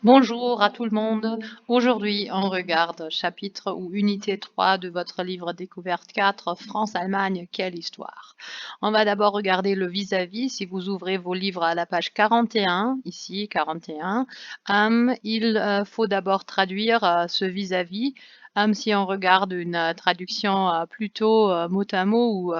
Bonjour à tout le monde. Aujourd'hui, on regarde chapitre ou unité 3 de votre livre découverte 4, France-Allemagne, quelle histoire. On va d'abord regarder le vis-à-vis. Si vous ouvrez vos livres à la page 41, ici 41, il faut d'abord traduire ce vis-à-vis. Si on regarde une traduction plutôt mot à mot ou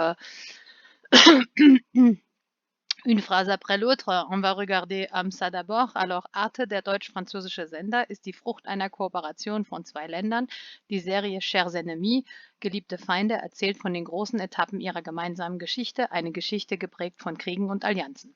une Phrase après l'autre. On va regarder ça d'abord. Alors, Arte, der deutsch-französische Sender, ist die Frucht einer Kooperation von zwei Ländern. Die Serie Chers Ennemis, geliebte Feinde, erzählt von den großen Etappen ihrer gemeinsamen Geschichte, eine Geschichte geprägt von Kriegen und Allianzen.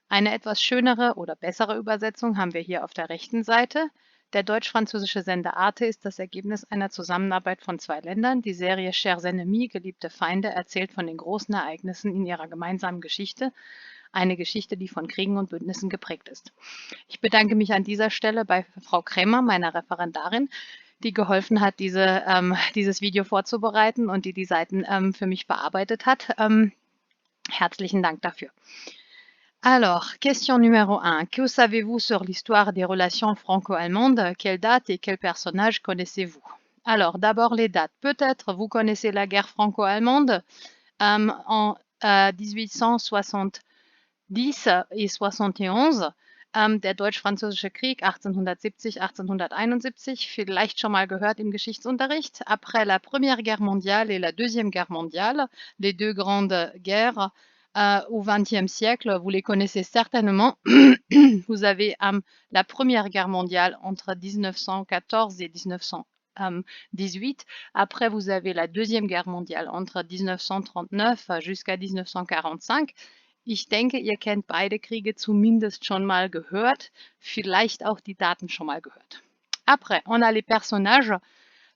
Eine etwas schönere oder bessere Übersetzung haben wir hier auf der rechten Seite. Der deutsch-französische Sender Arte ist das Ergebnis einer Zusammenarbeit von zwei Ländern. Die Serie Chers Ennemis, geliebte Feinde, erzählt von den großen Ereignissen in ihrer gemeinsamen Geschichte, eine Geschichte, die von Kriegen und Bündnissen geprägt ist. Ich bedanke mich an dieser Stelle bei Frau Krämer, meiner Referendarin, die geholfen hat, dieses Video vorzubereiten und die Seiten für mich bearbeitet hat. Herzlichen Dank dafür. Alors, question numéro 1. Que savez-vous sur l'histoire des relations franco-allemandes? Quelle date et quels personnages connaissez-vous? Alors, d'abord les dates. Peut-être vous connaissez la guerre franco-allemande en 1870 et 71. Der Deutsch-Französische Krieg 1870-1871, vielleicht schon mal gehört im Geschichtsunterricht. Après la Première Guerre mondiale et la Deuxième Guerre mondiale, les deux grandes guerres au XXe siècle, vous les connaissez certainement. Vous avez la Première Guerre mondiale entre 1914 et 1918. Après, vous avez la Deuxième Guerre mondiale entre 1939 jusqu'à 1945. Ich denke, ihr kennt beide Kriege zumindest schon mal gehört, vielleicht auch die Daten schon mal gehört. Après, on a les personnages.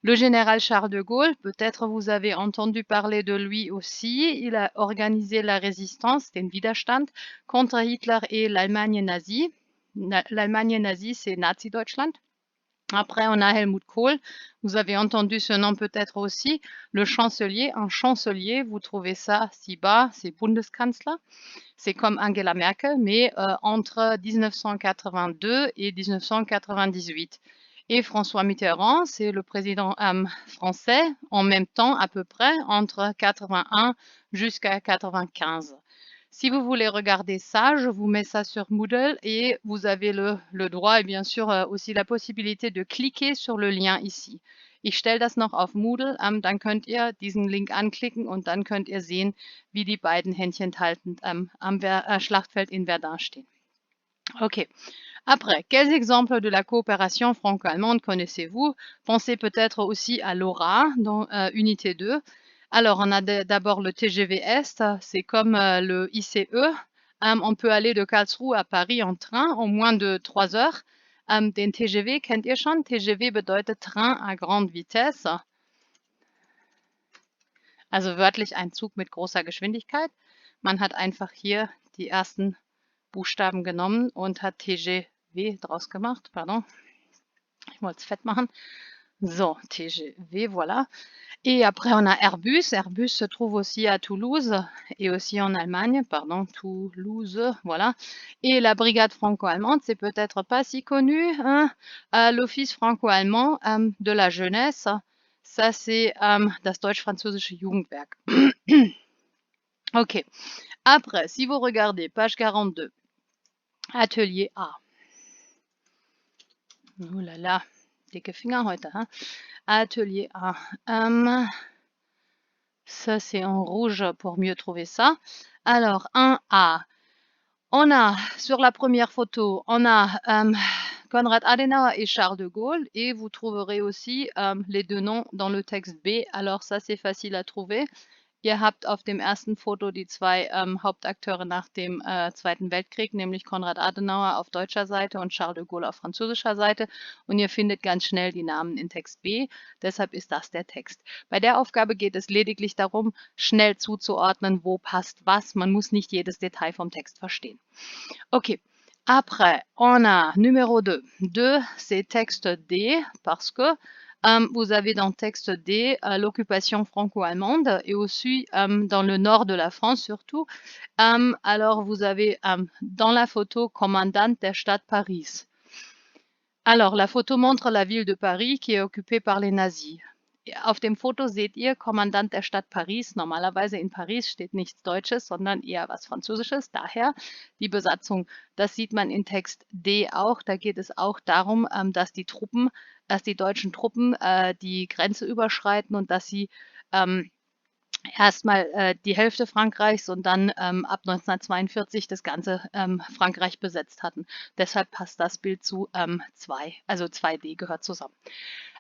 Le général Charles de Gaulle, peut-être vous avez entendu parler de lui aussi. Il a organisé la résistance, den Widerstand, contre Hitler et l'Allemagne nazie. L'Allemagne nazie, c'est Nazi-Deutschland. Après, on a Helmut Kohl. Vous avez entendu ce nom peut-être aussi. Le chancelier, un chancelier, vous trouvez ça si bas, c'est Bundeskanzler. C'est comme Angela Merkel, mais entre 1982 et 1998. Et François Mitterrand, c'est le président français, en même temps à peu près, entre 81 jusqu'à 95. Si vous voulez regarder ça, je vous mets ça sur Moodle et vous avez le droit et bien sûr aussi la possibilité de cliquer sur le lien ici. Ich stelle das noch auf Moodle, dann könnt ihr diesen Link anklicken und dann könnt ihr sehen, wie die beiden Händchen haltend am Schlachtfeld in Verdun stehen. Ok. Après, quels exemples de la coopération franco-allemande connaissez-vous? Pensez peut-être aussi à l'AURA dans Unité 2. Alors, on a d'abord le TGV Est, c'est comme le ICE. On peut aller de Karlsruhe à Paris en train en moins de 3 heures. Den TGV kennt ihr schon. TGV bedeutet Train à grande vitesse. Also wörtlich ein Zug mit großer Geschwindigkeit. Man hat einfach hier die ersten Buchstaben genommen und hat TGV draus gemacht. Pardon, ich wollte es fett machen. So, TGV, voilà. Et après, on a Airbus. Airbus se trouve aussi à Toulouse et aussi en Allemagne. Pardon, Toulouse, voilà. Et la brigade franco-allemande, c'est peut-être pas si connu. Hein? L'Office franco-allemand de la jeunesse, ça c'est das deutsch-französische Jugendwerk. Ok. Après, si vous regardez page 42, Atelier A. Oh là là, dicke Finger heute, hein? Atelier A. Ça, c'est en rouge pour mieux trouver ça. Alors, 1A. On a, sur la première photo, on a Konrad Adenauer et Charles de Gaulle. Et vous trouverez aussi les deux noms dans le texte B. Alors, ça, c'est facile à trouver. Ihr habt auf dem ersten Foto die zwei Hauptakteure nach dem Zweiten Weltkrieg, nämlich Konrad Adenauer auf deutscher Seite und Charles de Gaulle auf französischer Seite. Und ihr findet ganz schnell die Namen in Text B. Deshalb ist das der Text. Bei der Aufgabe geht es lediglich darum, schnell zuzuordnen, wo passt was. Man muss nicht jedes Detail vom Text verstehen. Ok. Après, on a numéro 2. 2, c'est texte D, parce que vous avez dans texte D l'occupation franco-allemande et aussi dans le nord de la France surtout. Alors vous avez dans la photo Commandant der Stadt Paris. Alors, la photo montre la ville de Paris qui est occupée par les Nazis. Auf dem Foto seht ihr Kommandant der Stadt Paris. Normalerweise in Paris steht nichts Deutsches, sondern eher was Französisches. Daher die Besatzung. Das sieht man in Text D auch. Da geht es auch darum, dass die deutschen Truppen die Grenze überschreiten und dass sie erstmal die Hälfte Frankreichs und dann ab 1942 das ganze Frankreich besetzt hatten. Deshalb passt das Bild zu 2, also 2D gehört zusammen.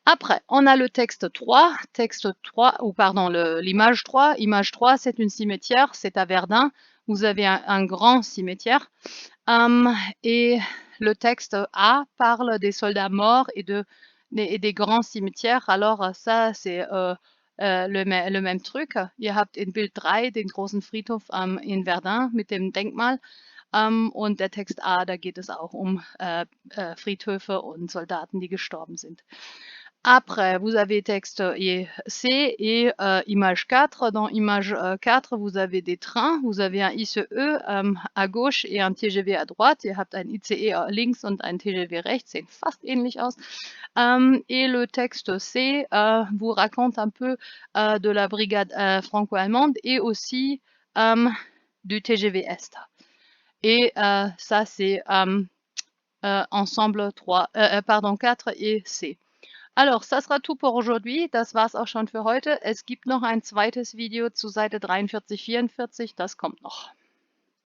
Après, on a le texte 3, ou pardon, l'image 3. Image 3, c'est une cimetière, c'est à Verdun. Vous avez un grand cimetière. Et le texte A parle des soldats morts et des grands cimetières. Alors ça, c'est le même Truc. Ihr habt in Bild 3 den großen Friedhof in Verdun mit dem Denkmal. Und der Text A, da geht es auch um Friedhöfe und Soldaten, die gestorben sind. Après, vous avez texte C et image 4. Dans image 4, vous avez des trains. Vous avez un ICE à gauche et un TGV à droite. Ihr habt ein ICE links und ein TGV rechts. Sehen fast ähnlich aus. Et le texte C vous raconte un peu de la brigade franco-allemande et aussi du TGV Est. Et ça, c'est ensemble 4 et C. Alors, das sera tout pour aujourd'hui. Das war's auch schon für heute. Es gibt noch ein zweites Video zu Seite 43, 44. Das kommt noch.